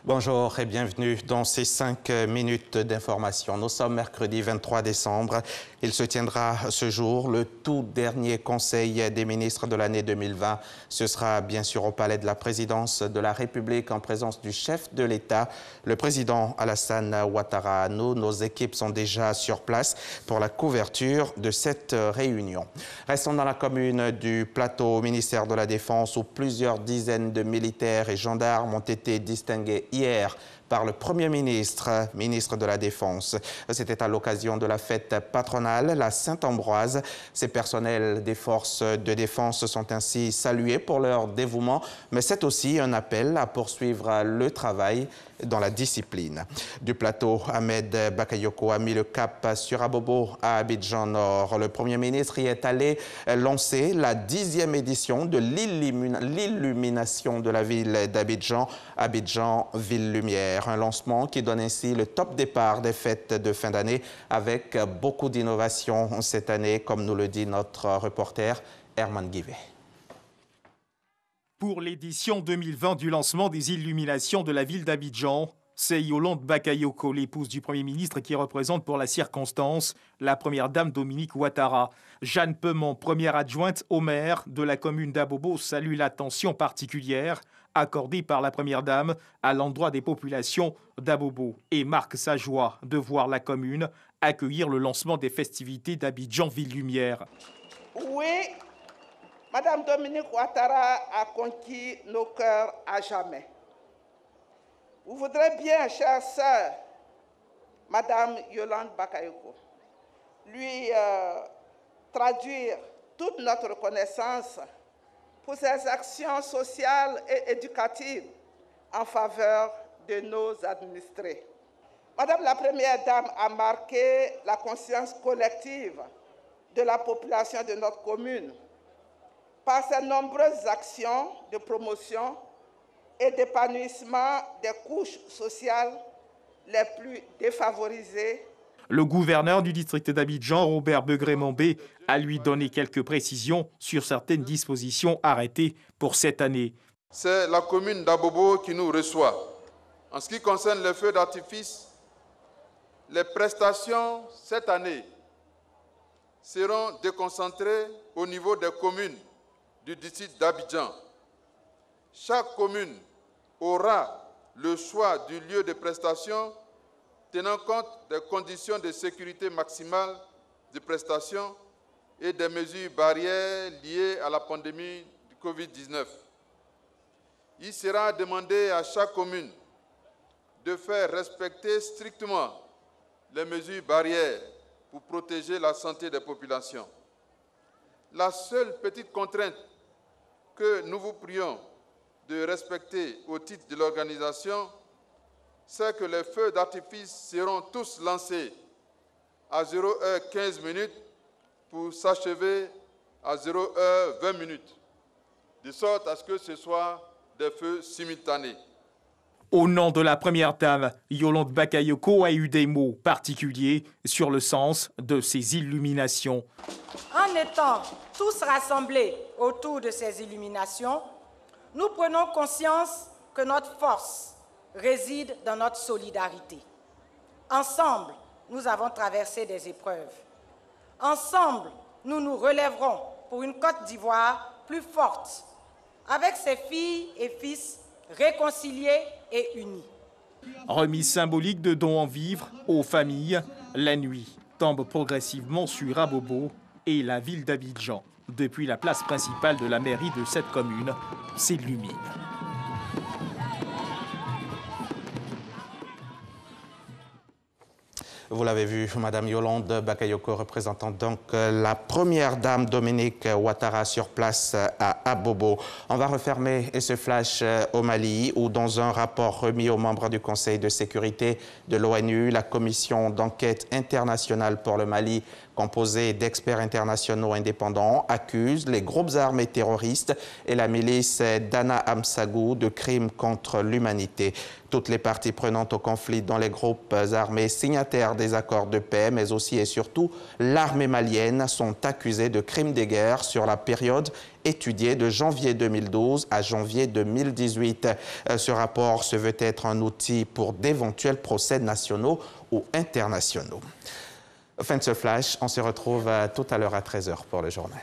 Bonjour et bienvenue dans ces 5 minutes d'information. Nous sommes mercredi 23 décembre. Il se tiendra ce jour le tout dernier Conseil des ministres de l'année 2020. Ce sera bien sûr au Palais de la Présidence de la République en présence du chef de l'État, le président Alassane Ouattara. Nos équipes sont déjà sur place pour la couverture de cette réunion. Restons dans la commune du Plateau, au ministère de la Défense, où plusieurs dizaines de militaires et gendarmes ont été distingués hier par le Premier ministre, ministre de la Défense. C'était à l'occasion de la fête patronale, la Saint-Ambroise. Ces personnels des forces de défense sont ainsi salués pour leur dévouement, mais c'est aussi un appel à poursuivre le travail dans la discipline. Du Plateau, Ahmed Bakayoko a mis le cap sur Abobo à Abidjan Nord. Le Premier ministre y est allé lancer la 10e édition de l'illumination de la ville d'Abidjan, Abidjan Ville Lumière. Un lancement qui donne ainsi le top départ des fêtes de fin d'année avec beaucoup d'innovations cette année, comme nous le dit notre reporter Herman Guivet. Pour l'édition 2020 du lancement des illuminations de la ville d'Abidjan, c'est Yolande Bakayoko, l'épouse du Premier ministre, qui représente pour la circonstance la Première Dame Dominique Ouattara. Jeanne Peumont, première adjointe au maire de la commune d'Abobo, salue l'attention particulière accordée par la Première Dame à l'endroit des populations d'Abobo et marque sa joie de voir la commune accueillir le lancement des festivités d'Abidjan Ville Lumière. Oui, Madame Dominique Ouattara a conquis nos cœurs à jamais. Vous voudrez bien, chère sœur, Madame Yolande Bakayoko, lui traduire toute notre reconnaissance pour ses actions sociales et éducatives en faveur de nos administrés. Madame la Première Dame a marqué la conscience collective de la population de notre commune par ses nombreuses actions de promotion et d'épanouissement des couches sociales les plus défavorisées. Le gouverneur du district d'Abidjan, Robert Begré-Mombé, a lui donné quelques précisions sur certaines dispositions arrêtées pour cette année. C'est la commune d'Abobo qui nous reçoit. En ce qui concerne les feux d'artifice, les prestations cette année seront déconcentrées au niveau des communes du district d'Abidjan. Chaque commune aura le choix du lieu de prestation tenant compte des conditions de sécurité maximale de prestation et des mesures barrières liées à la pandémie du Covid-19. Il sera demandé à chaque commune de faire respecter strictement les mesures barrières pour protéger la santé des populations. La seule petite contrainte que nous vous prions de respecter au titre de l'organisation, c'est que les feux d'artifice seront tous lancés à 0h15 pour s'achever à 0h20, de sorte à ce que ce soit des feux simultanés. Au nom de la Première Dame, Yolande Bakayoko a eu des mots particuliers sur le sens de ces illuminations. En étant tous rassemblés autour de ces illuminations, nous prenons conscience que notre force réside dans notre solidarité. Ensemble, nous avons traversé des épreuves. Ensemble, nous nous relèverons pour une Côte d'Ivoire plus forte, avec ses filles et fils réconciliés et unis. Remise symbolique de dons en vivres aux familles, la nuit tombe progressivement sur Abobo et la ville d'Abidjan. Depuis la place principale de la mairie de cette commune, s'illumine. Vous l'avez vu, Madame Yolande Bakayoko représentant donc la Première Dame Dominique Ouattara sur place à Abobo. On va refermer ce flash au Mali où, dans un rapport remis aux membres du Conseil de sécurité de l'ONU, la commission d'enquête internationale pour le Mali composé d'experts internationaux indépendants, accuse les groupes armés terroristes et la milice d'Ana Amsagou de crimes contre l'humanité. Toutes les parties prenantes au conflit, dont les groupes armés signataires des accords de paix, mais aussi et surtout l'armée malienne, sont accusées de crimes de guerre sur la période étudiée de janvier 2012 à janvier 2018. Ce rapport se veut être un outil pour d'éventuels procès nationaux ou internationaux. Fin de ce flash, on se retrouve tout à l'heure à 13h pour le journal.